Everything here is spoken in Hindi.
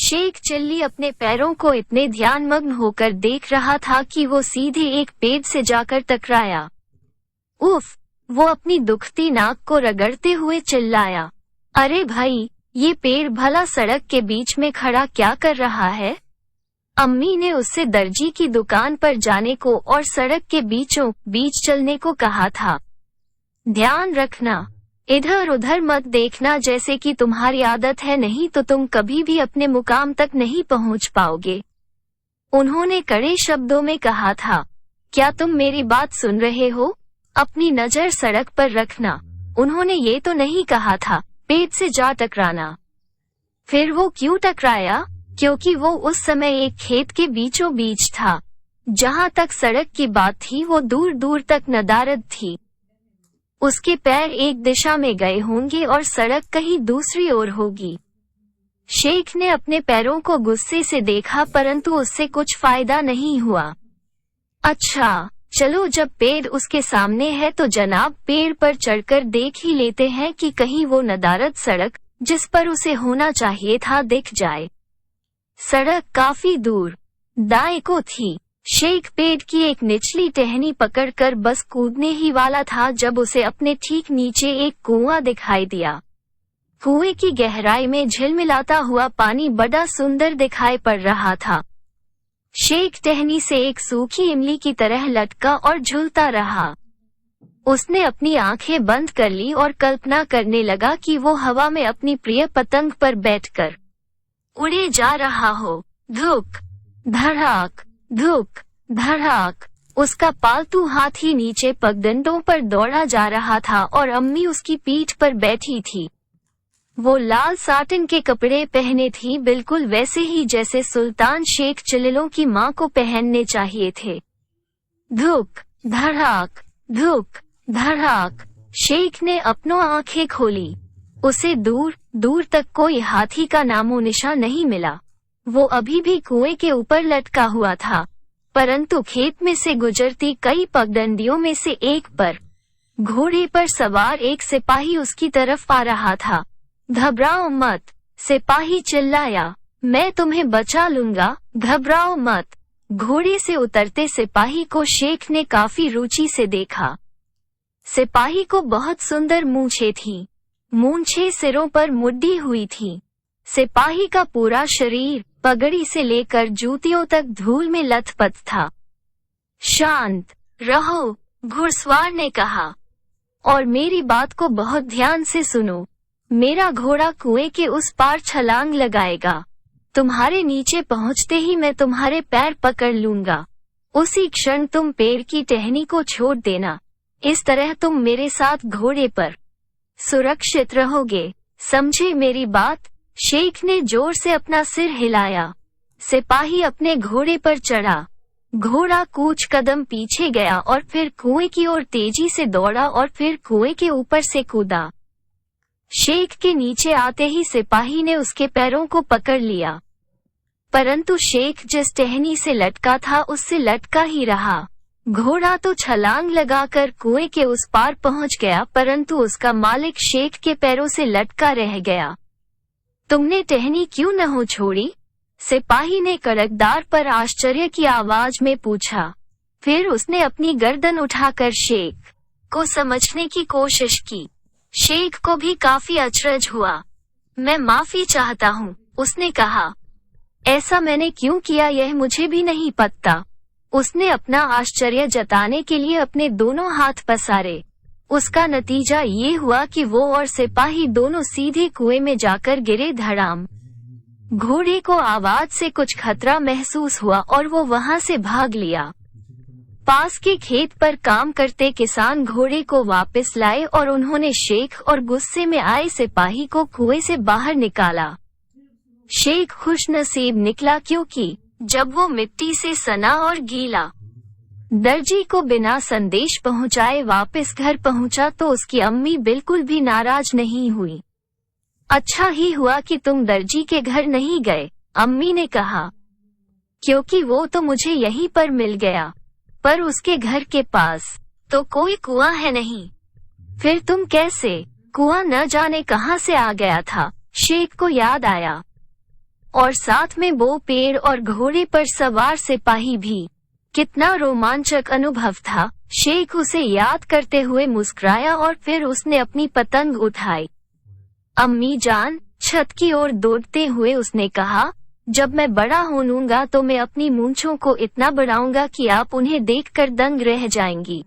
शेख चिल्ली अपने पैरों को इतने ध्यानमग्न होकर देख रहा था कि वो सीधे एक पेड़ से जाकर टकराया। उफ! वो अपनी दुखती नाक को रगड़ते हुए चिल्लाया, अरे भाई, ये पेड़ भला सड़क के बीच में खड़ा क्या कर रहा है? अम्मी ने उससे दर्जी की दुकान पर जाने को और सड़क के बीचों बीच चलने को कहा था। ध्यान रखना, इधर उधर मत देखना, जैसे कि तुम्हारी आदत है, नहीं तो तुम कभी भी अपने मुकाम तक नहीं पहुंच पाओगे। उन्होंने कड़े शब्दों में कहा था। क्या तुम मेरी बात सुन रहे हो? अपनी नजर सड़क पर रखना। उन्होंने ये तो नहीं कहा था पेड़ से जा टकराना। फिर वो क्यों टकराया? क्योंकि वो उस समय एक खेत के बीचों बीच था। जहां तक सड़क की बात थी वो दूर दूर तक नदारद थी। उसके पैर एक दिशा में गए होंगे और सड़क कहीं दूसरी ओर होगी। शेख ने अपने पैरों को गुस्से से देखा, परंतु उससे कुछ फायदा नहीं हुआ। अच्छा, चलो, जब पेड़ उसके सामने है तो जनाब पेड़ पर चढ़कर देख ही लेते हैं कि कहीं वो नदारद सड़क जिस पर उसे होना चाहिए था दिख जाए। सड़क काफी दूर दाएं को थी। शेख पेड़ की एक निचली टहनी पकड़कर बस कूदने ही वाला था जब उसे अपने ठीक नीचे एक कुआं दिखाई दिया। कुएं की गहराई में झिलमिलाता हुआ पानी बड़ा सुंदर दिखाई पड़ रहा था। शेख टहनी से एक सूखी इमली की तरह लटका और झूलता रहा। उसने अपनी आंखें बंद कर ली और कल्पना करने लगा कि वो हवा में अपनी प्रिय पतंग पर बैठकर उड़े जा रहा हो। धुक धड़ाक, धुक धड़ाक। उसका पालतू हाथी नीचे पगडंडों पर दौड़ा जा रहा था और अम्मी उसकी पीठ पर बैठी थी। वो लाल साटिन के कपड़े पहने थी, बिल्कुल वैसे ही जैसे सुल्तान शेख चिल्लों की माँ को पहनने चाहिए थे। धुक धड़ाक, धुक धड़ाक। शेख ने अपनों आंखें खोली। उसे दूर दूर तक कोई हाथी का नामो निशान नहीं मिला। वो अभी भी कुएं के ऊपर लटका हुआ था, परंतु खेत में से गुजरती कई पगडंडियों में से एक पर घोड़े पर सवार एक सिपाही उसकी तरफ आ रहा था। घबराओ मत, सिपाही चिल्लाया, मैं तुम्हें बचा लूंगा, घबराओ मत। घोड़े से उतरते सिपाही को शेख ने काफी रुचि से देखा। सिपाही को बहुत सुंदर मूंछें थीं। मूंछें सिरों पर मुड्डी हुई थी। सिपाही का पूरा शरीर पगड़ी से लेकर जूतियों तक धूल में लथपथ था। शांत रहो, घुड़सवार ने कहा, और मेरी बात को बहुत ध्यान से सुनो। मेरा घोड़ा कुएं के उस पार छलांग लगाएगा। तुम्हारे नीचे पहुंचते ही मैं तुम्हारे पैर पकड़ लूंगा। उसी क्षण तुम पेड़ की टहनी को छोड़ देना। इस तरह तुम मेरे साथ घोड़े पर सुरक्षित रहोगे। समझे मेरी बात? शेख ने जोर से अपना सिर हिलाया। सिपाही अपने घोड़े पर चढ़ा। घोड़ा कुछ कदम पीछे गया और फिर कुएं की ओर तेजी से दौड़ा और फिर कुएं के ऊपर से कूदा। शेख के नीचे आते ही सिपाही ने उसके पैरों को पकड़ लिया, परंतु शेख जिस टहनी से लटका था उससे लटका ही रहा। घोड़ा तो छलांग लगाकर कुएं के उस पार पहुंच गया, परंतु उसका मालिक शेख के पैरों से लटका रह गया। तुमने टहनी क्यों न हो छोड़ी? सिपाही ने कड़कदार पर आश्चर्य की आवाज में पूछा। फिर उसने अपनी गर्दन उठाकर शेख को समझने की कोशिश की। शेख को भी काफी अचरज हुआ। मैं माफी चाहता हूँ, उसने कहा। ऐसा मैंने क्यों किया यह मुझे भी नहीं पता। उसने अपना आश्चर्य जताने के लिए अपने दोनों हाथ पसारे। उसका नतीजा ये हुआ कि वो और सिपाही दोनों सीधे कुएं में जाकर गिरे धड़ाम। घोड़े को आवाज से कुछ खतरा महसूस हुआ और वो वहां से भाग लिया। पास के खेत पर काम करते किसान घोड़े को वापस लाए और उन्होंने शेख और गुस्से में आए सिपाही को कुएं से बाहर निकाला। शेख खुशनसीब निकला, क्योंकि जब वो मिट्टी से सना और गीला दर्जी को बिना संदेश पहुंचाए वापस घर पहुंचा तो उसकी अम्मी बिल्कुल भी नाराज नहीं हुई। अच्छा ही हुआ कि तुम दर्जी के घर नहीं गए, अम्मी ने कहा, क्योंकि वो तो मुझे यहीं पर मिल गया, पर उसके घर के पास तो कोई कुआं है नहीं। फिर तुम कैसे? कुआं न जाने कहां से आ गया था, शेख को याद आया। और साथ में वो पेड़ और घोड़े पर सवार सिपाही भी। कितना रोमांचक अनुभव था। शेख उसे याद करते हुए मुस्कुराया और फिर उसने अपनी पतंग उठाई। अम्मी जान, छत की ओर दौड़ते हुए उसने कहा, जब मैं बड़ा होऊंगा तो मैं अपनी मूंछों को इतना बढ़ाऊंगा कि आप उन्हें देखकर दंग रह जाएंगी।